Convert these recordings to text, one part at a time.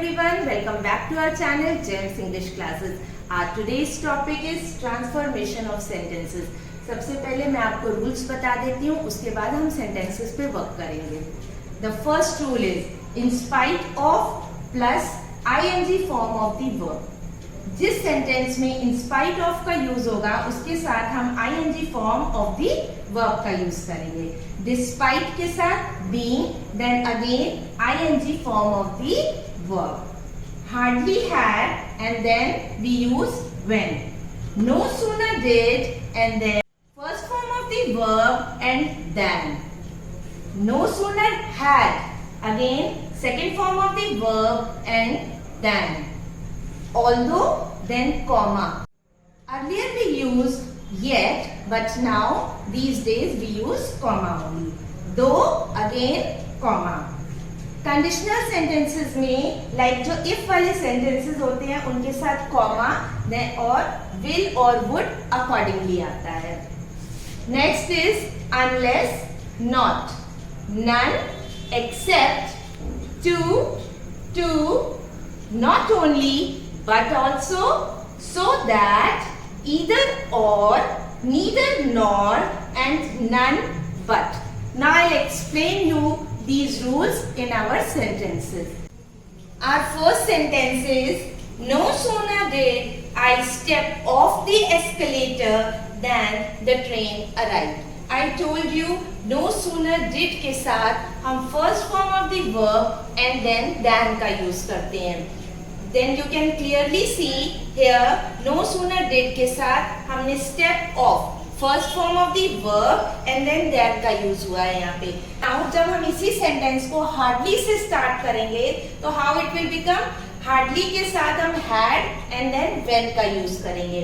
everyone, welcome back to our channel Gems English Classes. Our today's topic is transformation of sentences. सबसे पहले मैं आपको rules बता देती हूँ, उसके बाद हम sentences पे वर्क करेंगे. The first rule is in spite of plus ing form of the verb. जिस सेंटेंस में in spite of का यूज होगा उसके साथ हम ing form of the verb का यूज करेंगे. Despite के साथ being, then again ing form of the verb. Hardly had, and then we use when. No sooner did, and then first form of the verb and than. No sooner had, again second form of the verb and than. Although, then comma. Earlier we used yet, but now these days we use comma only. Though, again comma. Conditional sentences में like जो if वाले sentences होते हैं उनके साथ comma then और will और would accordingly आता है. Next is unless, not, none, except, to, not only but also, so that, either or, neither nor and none but. Now I will explain you these rules in our sentences. Our first sentence is, no sooner did I step off the escalator than the train arrived. I told you no sooner did के साथ हम first form of the verb and then than का use करते हैं. Then you can clearly see here no sooner did के साथ हमने step off first form of the verb and then that का यूज हुआ है यहाँ पे. नाउ जब हम इसी सेंटेंस को हार्डली से स्टार्ट करेंगे तो how it will become, hardly के साथ हम हैड एंड देन व्हेन का यूज करेंगे.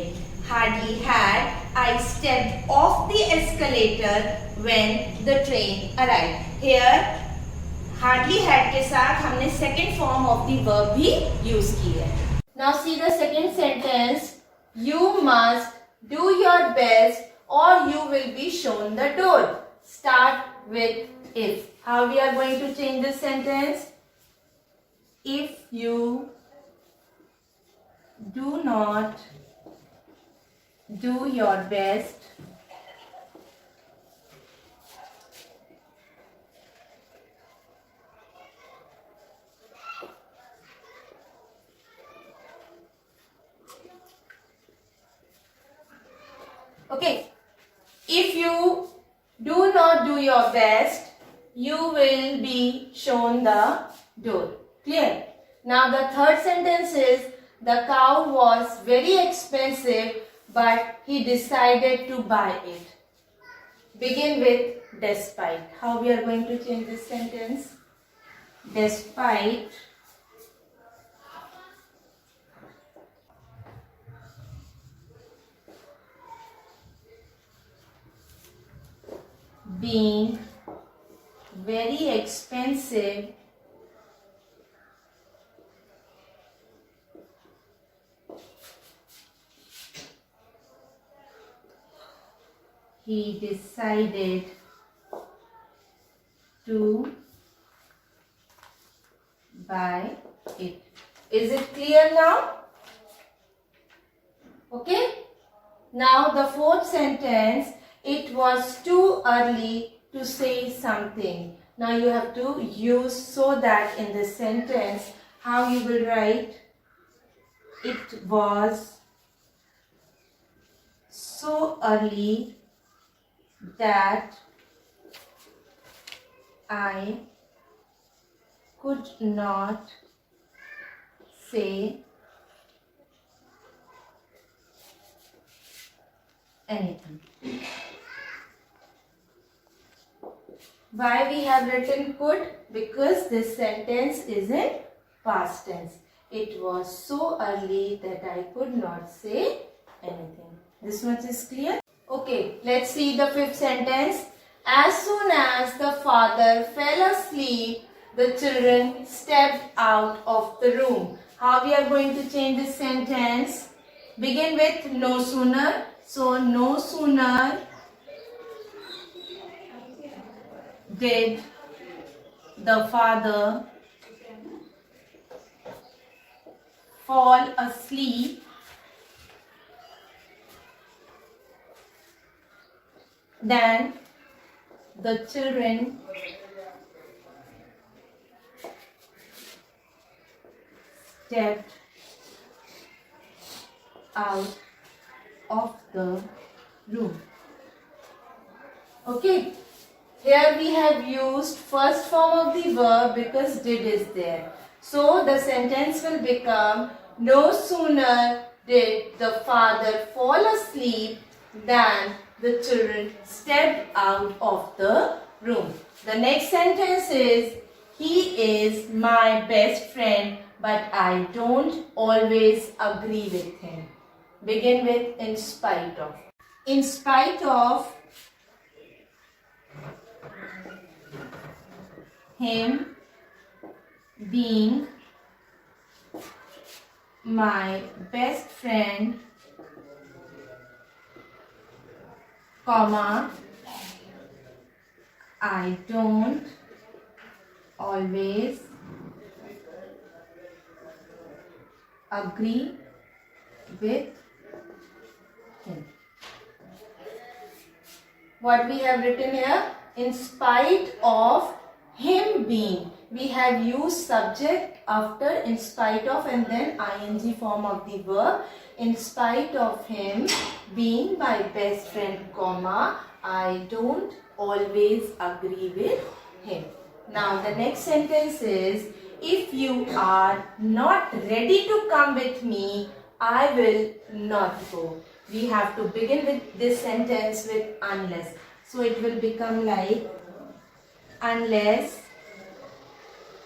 Hardly had I stepped of the escalator when the train arrived. Here hardly had के साथ हमने second form of the verb भी यूज की है. Now see the second sentence, you must do your best or you will be shown the door. Start with if. How we are going to change this sentence? If you do not do your best, okay, if you do not do your best, you will be shown the door. Clear? Now the third sentence is, the cow was very expensive but he decided to buy it. Begin with despite. How we are going to change this sentence? Despite being very expensive, he decided to buy it. Is it clear now? Okay. Now the fourth sentence, it was too early to say something. Now you have to use so that in the sentence, how you will write, it was so early that I could not say anything. Why we have written could? Because this sentence is in past tense. It was so early that I could not say anything. This much is clear? Okay, let's see the fifth sentence. As soon as the father fell asleep, the children stepped out of the room. How we are going to change this sentence? Begin with no sooner. So no sooner did the father fall asleep, then the children stepped out of the room. Okay, here we have used first form of the verb because did is there. So the sentence will become, no sooner did the father fall asleep than the children stepped out of the room. The next sentence is, he is my best friend but I don't always agree with him. Begin with in spite of. In spite of him being my best friend, comma, I don't always agree with him. What we have written here? In spite of him being. We have used subject after in spite of and then ing form of the verb. In spite of him being my best friend, comma, I don't always agree with him. Now the next sentence is, if you are not ready to come with me, I will not go. We have to begin with this sentence with unless. So it will become like, unless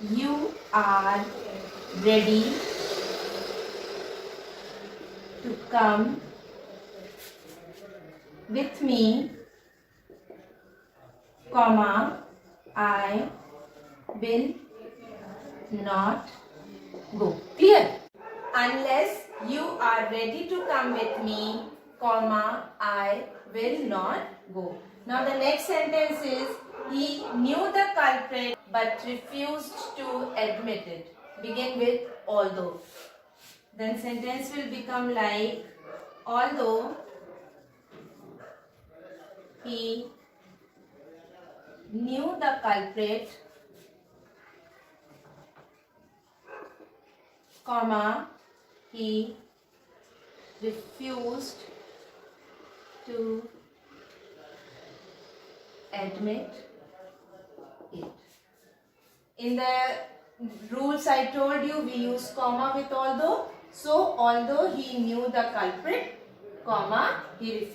you are ready to come with me, comma, I will not go. Clear? Unless you are ready to come with me, comma, I will not go. Now the next sentence is, he knew the culprit but refused to admit it. Begin with although. Then sentence will become like, although he knew the culprit, comma, he refused to admit it. In the rules I told you, we use comma with although. So although he knew the culprit, comma, he refused